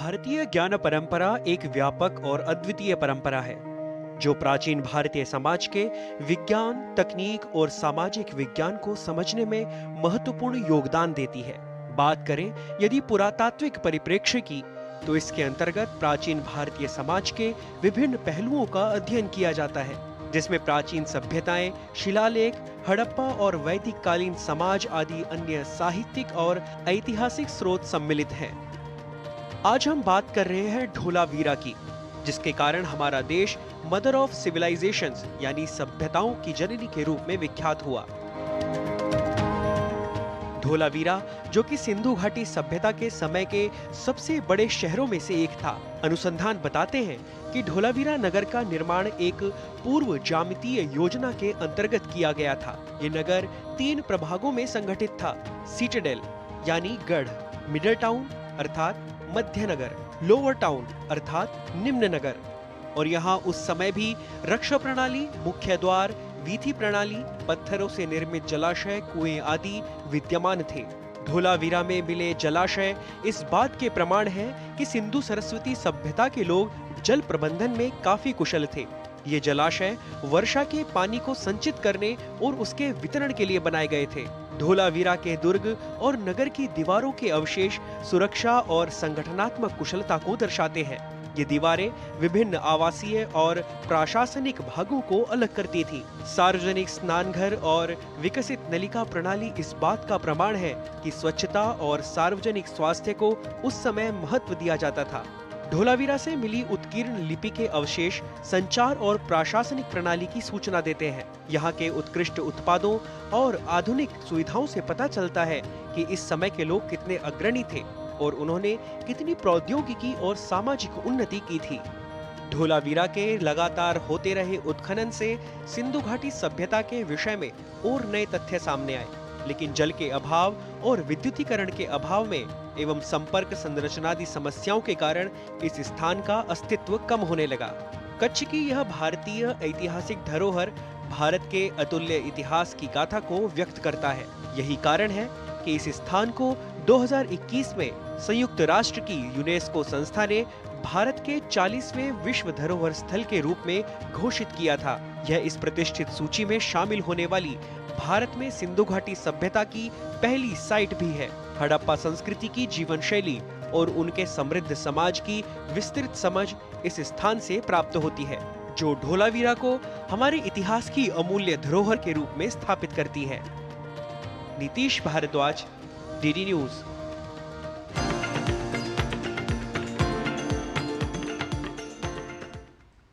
भारतीय ज्ञान परंपरा एक व्यापक और अद्वितीय परंपरा है जो प्राचीन भारतीय समाज के विज्ञान, तकनीक और सामाजिक विज्ञान को समझने में महत्वपूर्ण योगदान देती है। बात करें यदि पुरातात्विक परिप्रेक्ष्य की, तो इसके अंतर्गत प्राचीन भारतीय समाज के विभिन्न पहलुओं का अध्ययन किया जाता है, जिसमें प्राचीन सभ्यताएं, शिलालेख, हड़प्पा और वैदिक कालीन समाज आदि अन्य साहित्यिक और ऐतिहासिक स्रोत सम्मिलित हैं। आज हम बात कर रहे हैं धोलावीरा की, जिसके कारण हमारा देश मदर ऑफ सिविलाइजेशंस यानी सभ्यताओं की जननी के रूप में विख्यात हुआ। धोलावीरा, जो कि सिंधु घाटी सभ्यता के समय के सबसे बड़े शहरों में से एक था। अनुसंधान बताते हैं कि धोलावीरा नगर का निर्माण एक पूर्व ज्यामितीय योजना के अंतर्गत किया गया था। ये नगर 3 प्रभागों में संगठित था: सिटाडेल यानी गढ़, मिडल टाउन अर्थात मध्य नगर, लोअर टाउन अर्थात निम्न नगर। और यहाँ उस समय भी रक्षा प्रणाली, मुख्य द्वार, वीथी प्रणाली, पत्थरों से निर्मित जलाशय, कुएं आदि विद्यमान थे। धोलावीरा में मिले जलाशय इस बात के प्रमाण है कि सिंधु सरस्वती सभ्यता के लोग जल प्रबंधन में काफी कुशल थे। ये जलाशय वर्षा के पानी को संचित करने और उसके वितरण के लिए बनाए गए थे। धोलावीरा के दुर्ग और नगर की दीवारों के अवशेष सुरक्षा और संगठनात्मक कुशलता को दर्शाते हैं। ये दीवारें विभिन्न आवासीय और प्रशासनिक भागों को अलग करती थी। सार्वजनिक स्नानघर और विकसित नलिका प्रणाली इस बात का प्रमाण है कि स्वच्छता और सार्वजनिक स्वास्थ्य को उस समय महत्व दिया जाता था। धोलावीरा से मिली उत्कीर्ण लिपि के अवशेष संचार और प्रशासनिक प्रणाली की सूचना देते हैं। यहाँ के उत्कृष्ट उत्पादों और आधुनिक सुविधाओं से पता चलता है कि इस समय के लोग कितने अग्रणी थे और उन्होंने कितनी प्रौद्योगिकी और सामाजिक उन्नति की थी। धोलावीरा के लगातार होते रहे उत्खनन से सिंधु घाटी सभ्यता के विषय में और नए तथ्य सामने आए, लेकिन जल के अभाव और विद्युतीकरण के अभाव में एवं संपर्क संरचनादि समस्याओं के कारण इस स्थान का अस्तित्व कम होने लगा। कच्छ की यह भारतीय ऐतिहासिक धरोहर भारत के अतुल्य इतिहास की गाथा को व्यक्त करता है। यही कारण है कि इस स्थान को 2021 में संयुक्त राष्ट्र की यूनेस्को संस्था ने भारत के 40वें विश्व धरोहर स्थल के रूप में घोषित किया था। यह इस प्रतिष्ठित सूची में शामिल होने वाली भारत में सिंधु घाटी सभ्यता की पहली साइट भी है। हड़प्पा संस्कृति की जीवन शैली और उनके समृद्ध समाज की विस्तृत समझ इस स्थान से प्राप्त होती है, जो धोलावीरा को हमारे इतिहास की अमूल्य धरोहर के रूप में स्थापित करती है। Nitish Bhardwaj, DD news.